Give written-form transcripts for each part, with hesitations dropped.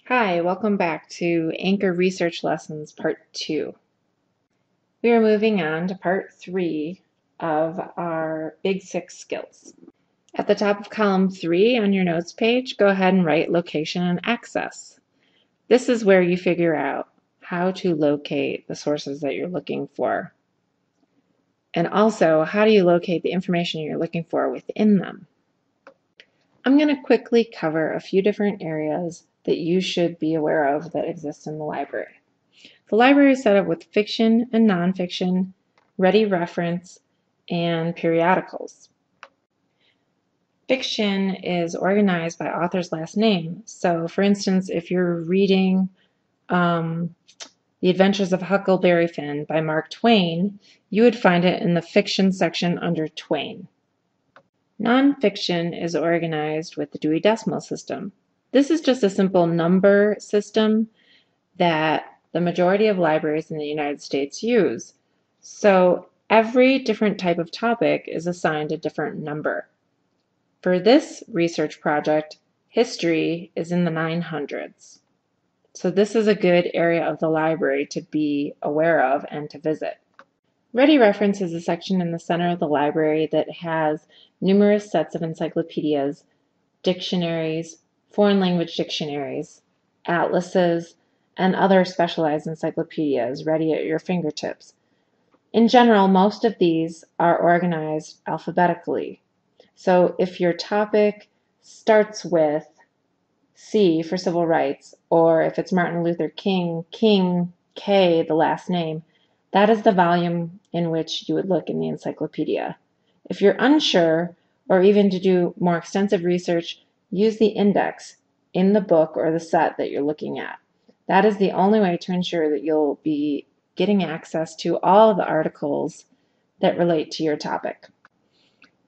Hi, welcome back to Anchor Research Lessons Part 2. We are moving on to Part 3 of our Big Six skills. At the top of column 3 on your notes page, go ahead and write location and access. This is where you figure out how to locate the sources that you're looking for. And also, how do you locate the information you're looking for within them? I'm going to quickly cover a few different areas that you should be aware of that exist in the library. The library is set up with fiction and nonfiction, ready reference, and periodicals. Fiction is organized by author's last name. So, for instance, if you're reading The Adventures of Huckleberry Finn by Mark Twain, you would find it in the fiction section under Twain. Nonfiction is organized with the Dewey Decimal System. This is just a simple number system that the majority of libraries in the United States use. So every different type of topic is assigned a different number. For this research project, history is in the 900s. So this is a good area of the library to be aware of and to visit. Ready Reference is a section in the center of the library that has numerous sets of encyclopedias, dictionaries, foreign language dictionaries, atlases, and other specialized encyclopedias ready at your fingertips. In general, most of these are organized alphabetically. So if your topic starts with C for civil rights, or if it's Martin Luther King, King, K, the last name, that is the volume in which you would look in the encyclopedia. If you're unsure, or even to do more extensive research, use the index in the book or the set that you're looking at. That is the only way to ensure that you'll be getting access to all the articles that relate to your topic.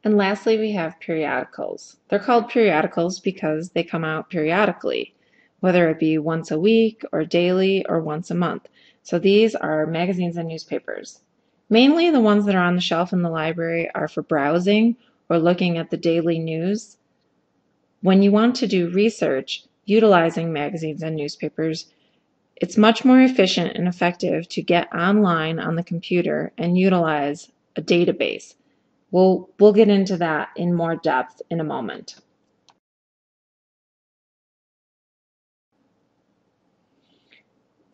And lastly, we have periodicals. They're called periodicals because they come out periodically, whether it be once a week or daily or once a month. So these are magazines and newspapers. Mainly the ones that are on the shelf in the library are for browsing or looking at the daily news. When you want to do research utilizing magazines and newspapers, it's much more efficient and effective to get online on the computer and utilize a database. We'll get into that in more depth in a moment.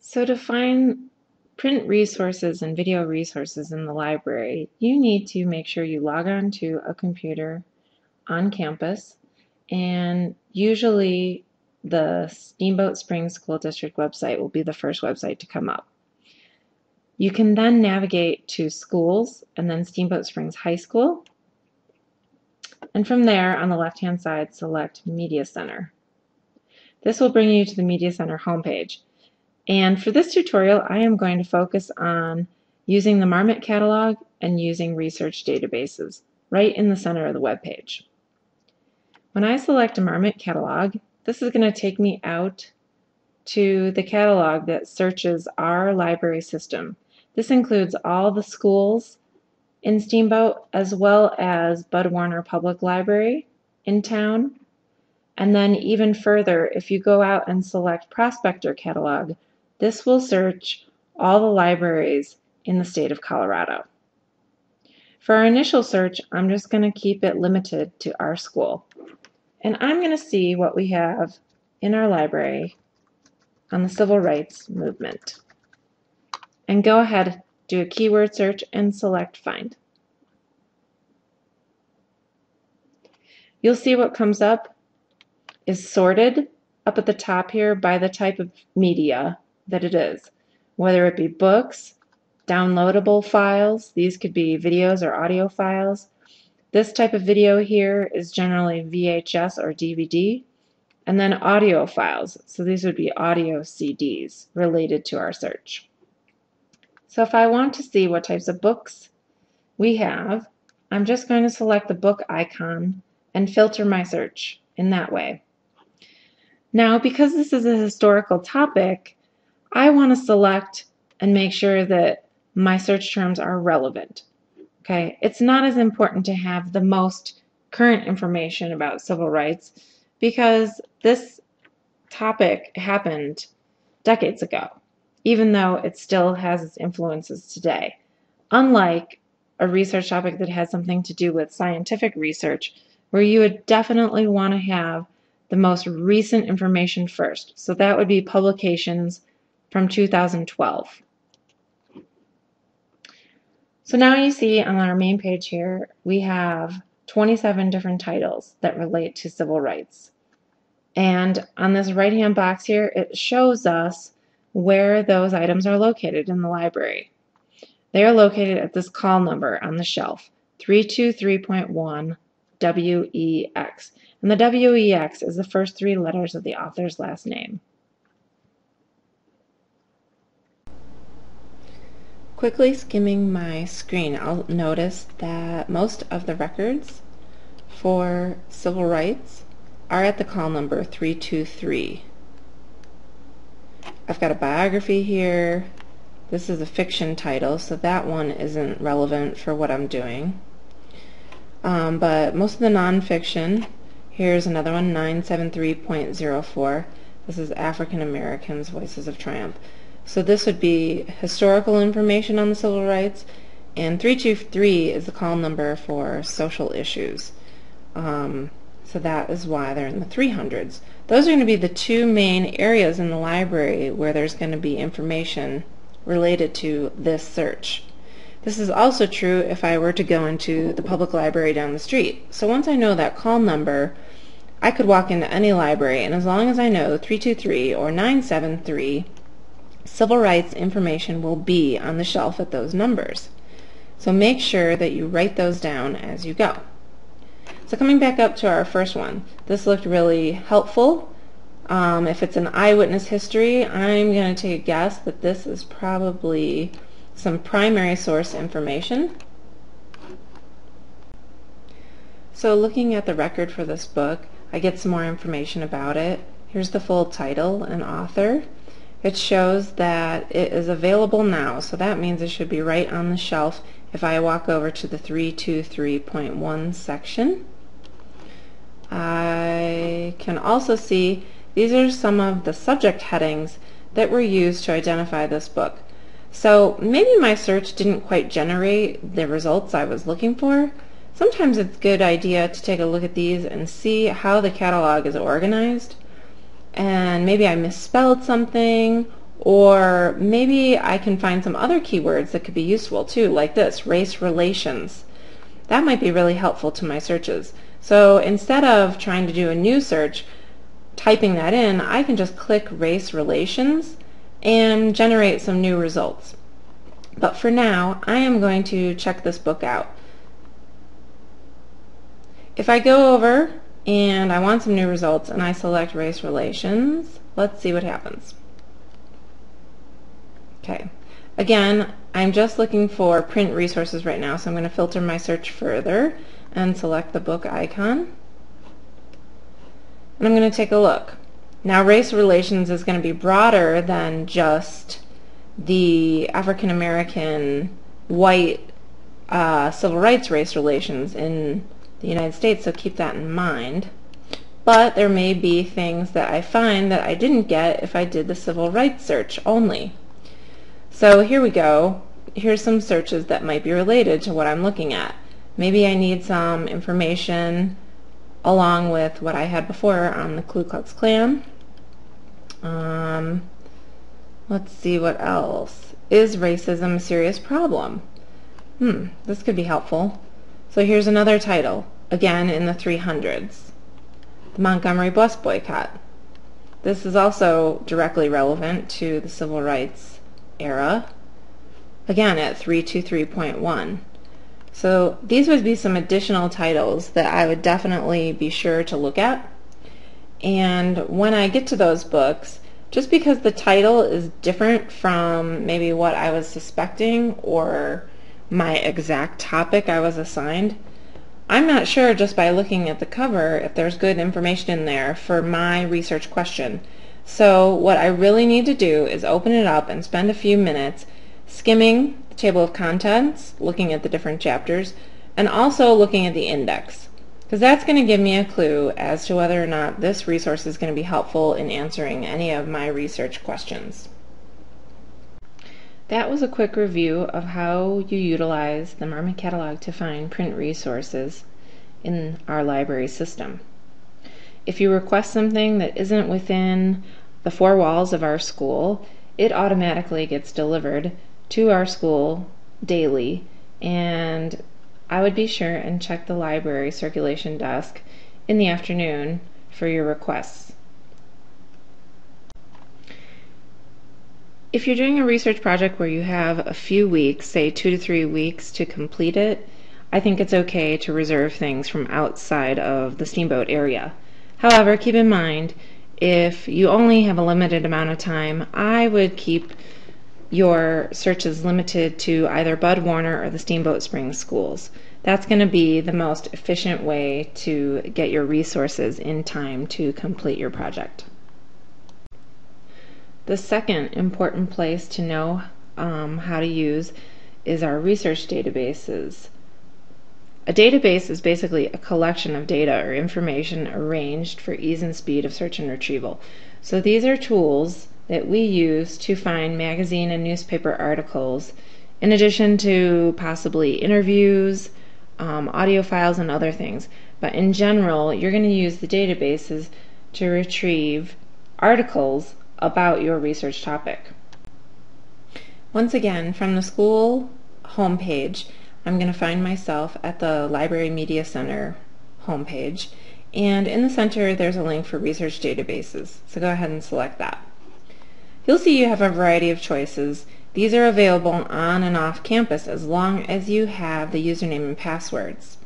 So to find print resources and video resources in the library, you need to make sure you log on to a computer on campus, and usually the Steamboat Springs School District website will be the first website to come up. You can then navigate to schools and then Steamboat Springs High School, and from there on the left-hand side select Media Center. This will bring you to the Media Center homepage. And for this tutorial, I am going to focus on using the Marmot catalog and using research databases right in the center of the web page. When I select a Marmot catalog, this is going to take me out to the catalog that searches our library system. This includes all the schools in Steamboat as well as Bud Warner Public Library in town. And then even further, if you go out and select Prospector Catalog, this will search all the libraries in the state of Colorado. For our initial search, I'm just going to keep it limited to our school. And I'm going to see what we have in our library on the civil rights movement. And go ahead, do a keyword search and select Find. You'll see what comes up is sorted up at the top here by the type of media that it is, whether it be books, downloadable files, these could be videos or audio files. This type of video here is generally VHS or DVD, and then audio files, so these would be audio CDs related to our search. So if I want to see what types of books we have, I'm just going to select the book icon and filter my search in that way. Now, because this is a historical topic, I want to select and make sure that my search terms are relevant. Okay, it's not as important to have the most current information about civil rights because this topic happened decades ago, even though it still has its influences today. Unlike a research topic that has something to do with scientific research, where you would definitely want to have the most recent information first. So that would be publications from 2012. So now you see on our main page here, we have 27 different titles that relate to civil rights. And on this right-hand box here, it shows us where those items are located in the library. They are located at this call number on the shelf, 323.1 WEX. And the WEX is the first 3 letters of the author's last name. Quickly skimming my screen, I'll notice that most of the records for civil rights are at the call number 323. I've got a biography here. This is a fiction title, so that one isn't relevant for what I'm doing. But most of the nonfiction, here's another one, 973.04. This is African Americans, Voices of Triumph. So this would be historical information on the civil rights, and 323 is the call number for social issues. So that is why they're in the 300s. Those are going to be the 2 main areas in the library where there's going to be information related to this search. This is also true if I were to go into the public library down the street. So once I know that call number, I could walk into any library, and as long as I know 323 or 973, civil rights information will be on the shelf at those numbers. So make sure that you write those down as you go. So coming back up to our first one, this looked really helpful. If it's an eyewitness history, I'm going to take a guess that this is probably some primary source information. So looking at the record for this book, I get some more information about it. Here's the full title and author. It shows that it is available now, so that means it should be right on the shelf if I walk over to the 323.1 section. I can also see these are some of the subject headings that were used to identify this book. So maybe my search didn't quite generate the results I was looking for. Sometimes it's a good idea to take a look at these and see how the catalog is organized. And maybe I misspelled something, or maybe I can find some other keywords that could be useful too, like this, race relations. That might be really helpful to my searches. So instead of trying to do a new search, typing that in, I can just click race relations and generate some new results. But for now, I am going to check this book out. If I go over and I want some new results and I select race relations, let's see what happens. Okay, again, I'm just looking for print resources right now, so I'm going to filter my search further and select the book icon. And I'm going to take a look. Now race relations is going to be broader than just the African American white civil rights race relations in the United States, so keep that in mind. But there may be things that I find that I didn't get if I did the civil rights search only. So here we go. Here's some searches that might be related to what I'm looking at. Maybe I need some information along with what I had before on the Ku Klux Klan. Let's see what else. Is racism a serious problem? This could be helpful. So here's another title, again in the 300s. The Montgomery bus boycott. This is also directly relevant to the civil rights era, again at 323.1. So these would be some additional titles that I would definitely be sure to look at. And when I get to those books, just because the title is different from maybe what I was suspecting or my exact topic I was assigned, I'm not sure just by looking at the cover if there's good information in there for my research question. So what I really need to do is open it up and spend a few minutes skimming the table of contents, looking at the different chapters, and also looking at the index. because that's going to give me a clue as to whether or not this resource is going to be helpful in answering any of my research questions. That was a quick review of how you utilize the Marmot catalog to find print resources in our library system. If you request something that isn't within the four walls of our school, it automatically gets delivered to our school daily, and I would be sure and check the library circulation desk in the afternoon for your requests. If you're doing a research project where you have a few weeks, say 2 to 3 weeks to complete it, I think it's okay to reserve things from outside of the Steamboat area. However, keep in mind, if you only have a limited amount of time, I would keep your searches limited to either Bud Warner or the Steamboat Springs schools. That's going to be the most efficient way to get your resources in time to complete your project. The second important place to know how to use is our research databases. A database is basically a collection of data or information arranged for ease and speed of search and retrieval. So these are tools that we use to find magazine and newspaper articles, in addition to possibly interviews, audio files, and other things. But in general, you're going to use the databases to retrieve articles about your research topic. Once again, from the school homepage, I'm going to find myself at the Library Media Center homepage, and in the center there's a link for research databases, so go ahead and select that. You'll see you have a variety of choices. These are available on and off campus as long as you have the username and passwords.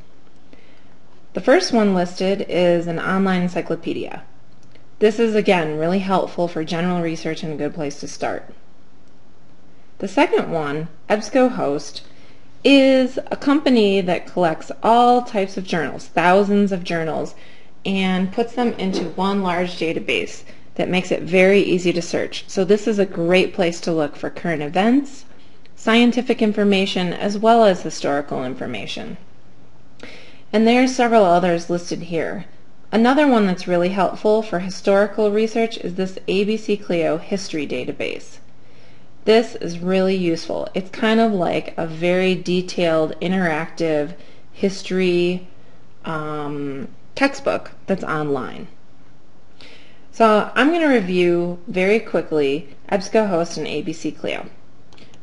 The first one listed is an online encyclopedia. This is again really helpful for general research and a good place to start. The second one, EBSCOhost, is a company that collects all types of journals, thousands of journals, and puts them into one large database that makes it very easy to search. So this is a great place to look for current events, scientific information, as well as historical information. And there are several others listed here. Another one that's really helpful for historical research is this ABC Clio history database. This is really useful. It's kind of like a very detailed, interactive history textbook that's online. So I'm going to review very quickly EBSCOhost and ABC Clio.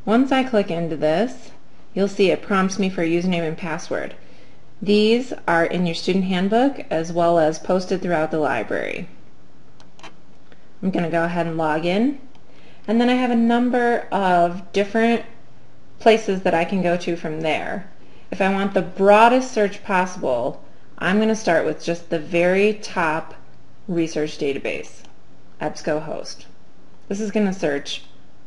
Once I click into this, you'll see it prompts me for a username and password. These are in your student handbook as well as posted throughout the library. I'm going to go ahead and log in, and then I have a number of different places that I can go to from there. If I want the broadest search possible, I'm going to start with just the very top research database, EBSCOhost. This is going to search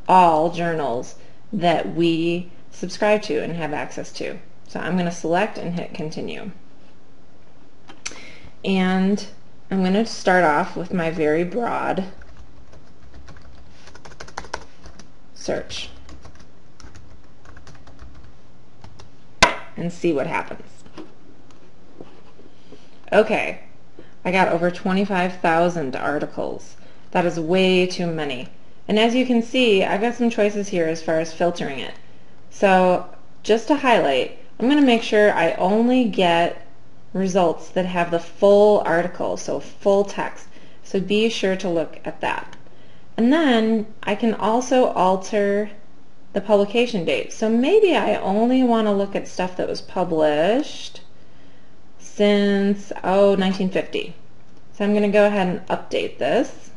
all journals that we subscribe to and have access to. So I'm going to select and hit continue. And I'm going to start off with my very broad search and see what happens. Okay, I got over 25,000 articles. That is way too many. And as you can see, I've got some choices here as far as filtering it. So just to highlight, I'm going to make sure I only get results that have the full article, so full text. So be sure to look at that. And then I can also alter the publication date. So maybe I only want to look at stuff that was published since 1950. So I'm going to go ahead and update this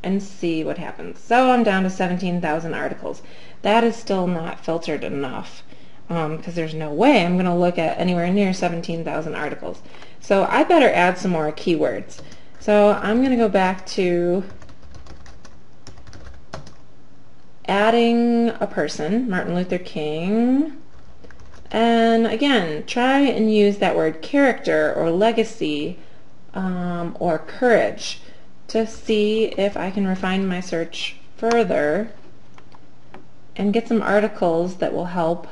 and see what happens. So I'm down to 17,000 articles. That is still not filtered enough, because there's no way I'm going to look at anywhere near 17,000 articles. So I better add some more keywords. So I'm going to go back to adding a person, Martin Luther King, and again, try and use that word character or legacy or courage to see if I can refine my search further and get some articles that will help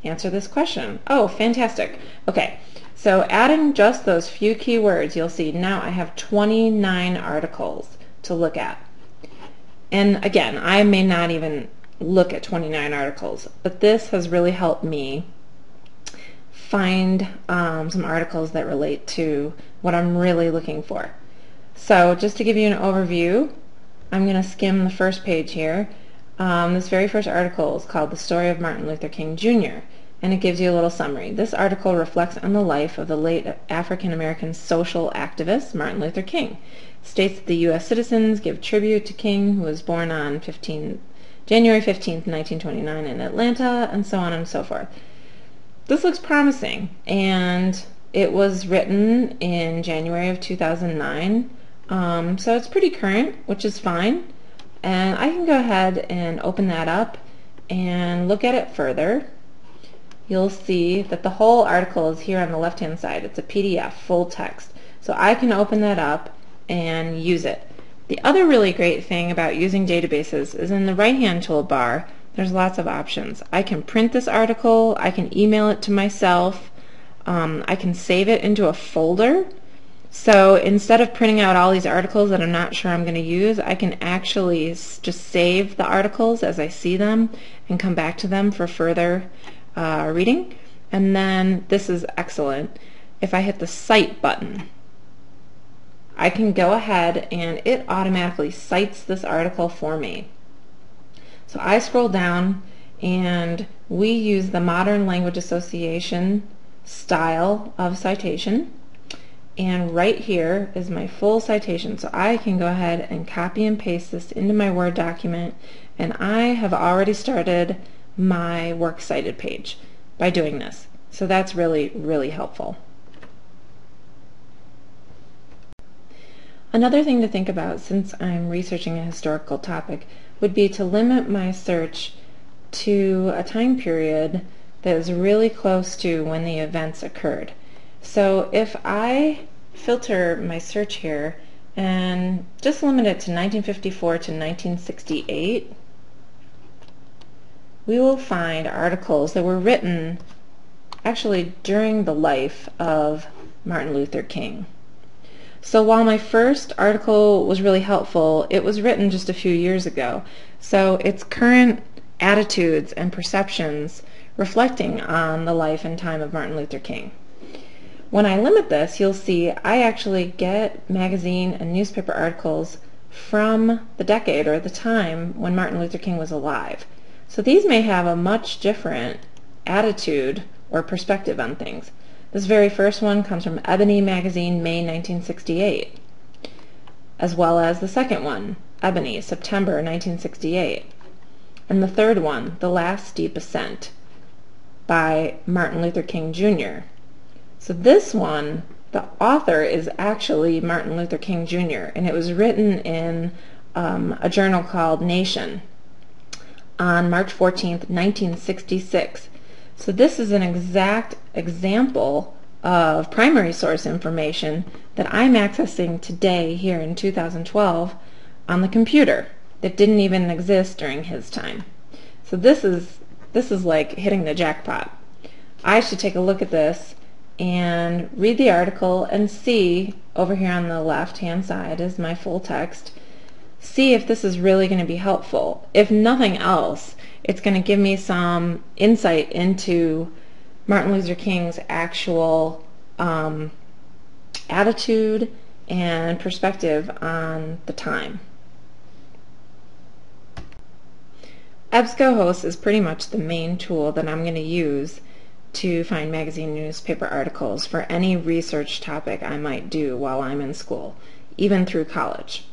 answer this question. Oh, fantastic. Okay, so adding just those few keywords, you'll see now I have 29 articles to look at. And again, I may not even look at 29 articles, but this has really helped me find some articles that relate to what I'm really looking for. So just to give you an overview, I'm going to skim the first page here. This very first article is called The Story of Martin Luther King Jr., and it gives you a little summary. This article reflects on the life of the late African-American social activist Martin Luther King. It states that the U.S. citizens give tribute to King, who was born on January 15th, 1929 in Atlanta, and so on and so forth. This looks promising, and it was written in January of 2009, so it's pretty current, which is fine. And I can go ahead and open that up and look at it further. You'll see that the whole article is here on the left-hand side. It's a PDF, full text. So I can open that up and use it. The other really great thing about using databases is in the right-hand toolbar, there's lots of options. I can print this article, I can email it to myself, I can save it into a folder. So instead of printing out all these articles that I'm not sure I'm going to use, I can actually just save the articles as I see them and come back to them for further reading. And then this is excellent. If I hit the Cite button, I can go ahead and it automatically cites this article for me. So I scroll down and we use the Modern Language Association style of citation. And right here is my full citation. So I can go ahead and copy and paste this into my Word document, and I have already started my works cited page by doing this. So that's really, really helpful. Another thing to think about since I'm researching a historical topic would be to limit my search to a time period that is really close to when the events occurred. So if I filter my search here and just limit it to 1954 to 1968, we will find articles that were written actually during the life of Martin Luther King. So while my first article was really helpful, it was written just a few years ago. So its current attitudes and perceptions reflecting on the life and time of Martin Luther King. When I limit this, you'll see I actually get magazine and newspaper articles from the decade or the time when Martin Luther King was alive. So these may have a much different attitude or perspective on things. This very first one comes from Ebony magazine, May 1968, as well as the second one, Ebony, September 1968, and the third one, The Last Steep Ascent, by Martin Luther King Jr. So this one, the author is actually Martin Luther King Jr., and it was written in a journal called Nation on March 14th, 1966. So this is an exact example of primary source information that I'm accessing today here in 2012 on the computer that didn't even exist during his time. So this is like hitting the jackpot. I should take a look at this and read the article and see, over here on the left hand side is my full text, see if this is really going to be helpful. If nothing else, it's going to give me some insight into Martin Luther King's actual attitude and perspective on the time. EBSCOhost is pretty much the main tool that I'm going to use to find magazine and newspaper articles for any research topic I might do while I'm in school, even through college.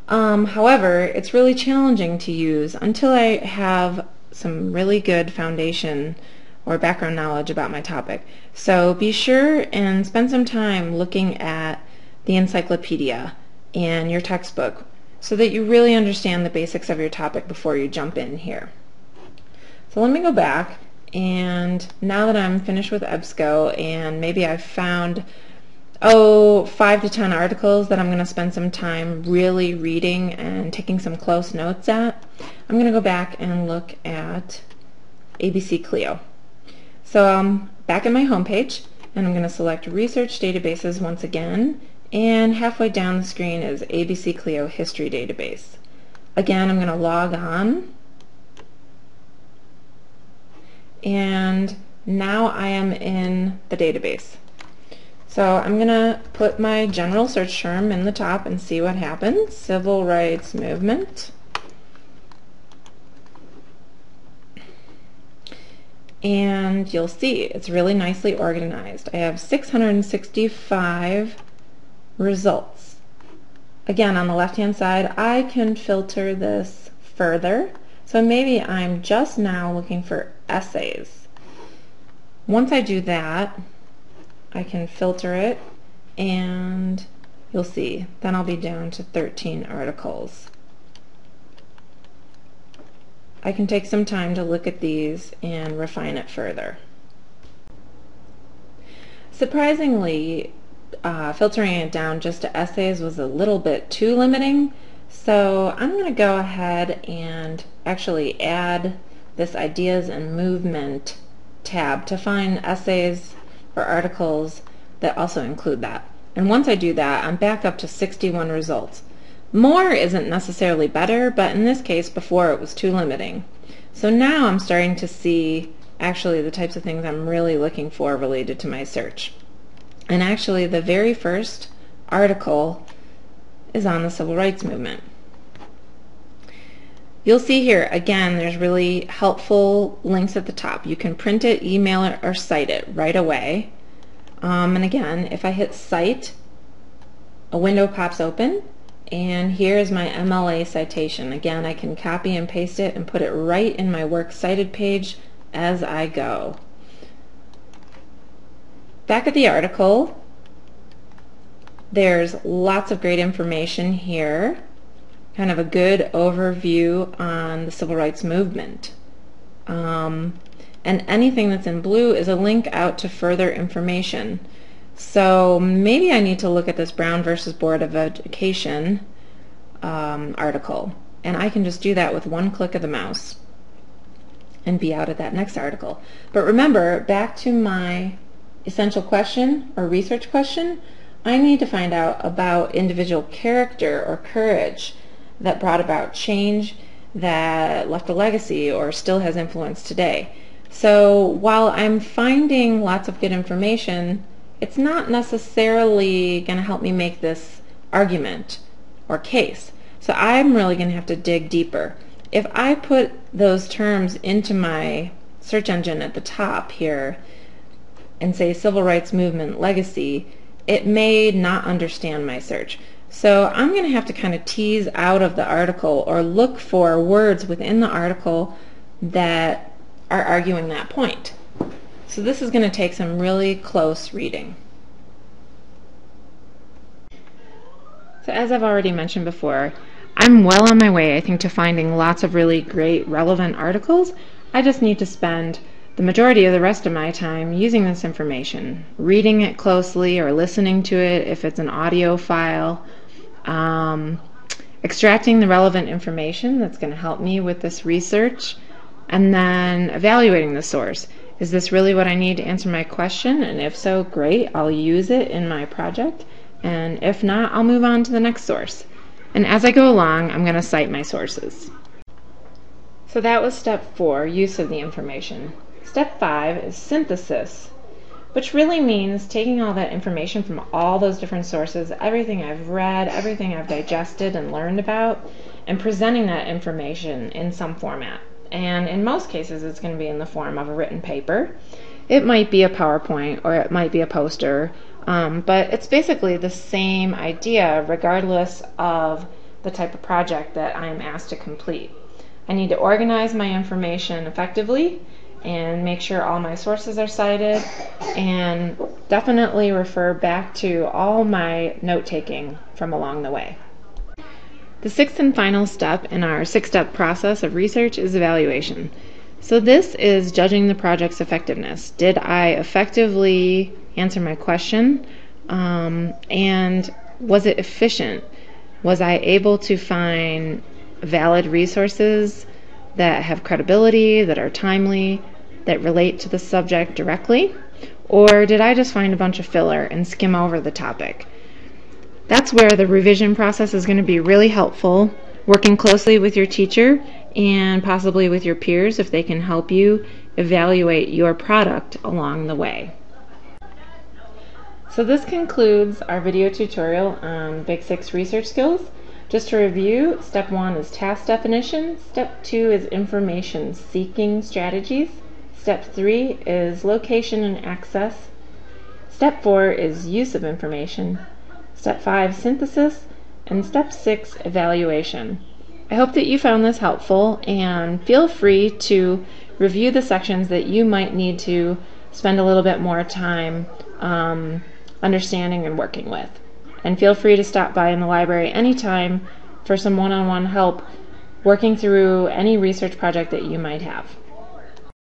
However, it's really challenging to use until I have some really good foundation or background knowledge about my topic. So be sure and spend some time looking at the encyclopedia and your textbook so that you really understand the basics of your topic before you jump in here. So let me go back, and now that I'm finished with EBSCO and maybe I've found 5 to 10 articles that I'm going to spend some time really reading and taking some close notes at, I'm going to go back and look at ABC Clio. So I'm back in my home page, and I'm going to select Research Databases once again, and halfway down the screen is ABC Clio History Database. Again, I'm going to log on, and now I am in the database. So I'm going to put my general search term in the top and see what happens. Civil rights movement. And you'll see it's really nicely organized. I have 665 results. Again, on the left-hand side, I can filter this further. So maybe I'm just now looking for essays. Once I do that, I can filter it, and you'll see, then I'll be down to 13 articles. I can take some time to look at these and refine it further. Surprisingly, filtering it down just to essays was a little bit too limiting, so I'm going to go ahead and actually add this Ideas and Movement tab to find essays or articles that also include that. And once I do that, I'm back up to 61 results. More isn't necessarily better, but in this case, before it was too limiting. So now I'm starting to see actually the types of things I'm really looking for related to my search. And actually, the very first article is on the civil rights movement. You'll see here, again, there's really helpful links at the top. You can print it, email it, or cite it right away. And again, if I hit cite, a window pops open, and here's my MLA citation. Again, I can copy and paste it and put it right in my Works Cited page as I go. Back at the article, there's lots of great information here. Kind of a good overview on the civil rights movement. And anything that's in blue is a link out to further information. So maybe I need to look at this Brown versus Board of Education article. And I can just do that with one click of the mouse and be out at that next article. But remember, back to my essential question or research question, I need to find out about individual character or courage that brought about change, that left a legacy or still has influence today. So while I'm finding lots of good information, it's not necessarily going to help me make this argument or case. So I'm really going to have to dig deeper. If I put those terms into my search engine at the top here and say civil rights movement legacy, it may not understand my search. So I'm going to have to kind of tease out of the article or look for words within the article that are arguing that point. So this is going to take some really close reading. So as I've already mentioned before, I'm well on my way, I think, to finding lots of really great relevant articles. I just need to spend the majority of the rest of my time using this information, reading it closely or listening to it if it's an audio file, extracting the relevant information that's going to help me with this research, and then evaluating the source. Is this really what I need to answer my question? And if so, great, I'll use it in my project. And if not, I'll move on to the next source. And as I go along, I'm going to cite my sources. So that was step 4, use of the information. Step 5 is synthesis, which really means taking all that information from all those different sources, everything I've read, everything I've digested and learned about, and presenting that information in some format. And in most cases, it's going to be in the form of a written paper. It might be a PowerPoint or it might be a poster, but it's basically the same idea regardless of the type of project that I'm asked to complete. I need to organize my information effectively and make sure all my sources are cited, and definitely refer back to all my note-taking from along the way. The sixth and final step in our 6-step process of research is evaluation. So this is judging the project's effectiveness. Did I effectively answer my question? And was it efficient? Was I able to find valid resources that have credibility, that are timely? that relate to the subject directly, or did I just find a bunch of filler and skim over the topic? That's where the revision process is going to be really helpful, working closely with your teacher and possibly with your peers if they can help you evaluate your product along the way. So this concludes our video tutorial on Big 6 research skills. Just to review, step 1 is task definition, step 2 is information seeking strategies, step 3 is location and access, step 4 is use of information, step 5 synthesis, and step 6 evaluation. I hope that you found this helpful, and feel free to review the sections that you might need to spend a little bit more time understanding and working with. And feel free to stop by in the library anytime for some one-on-one help working through any research project that you might have.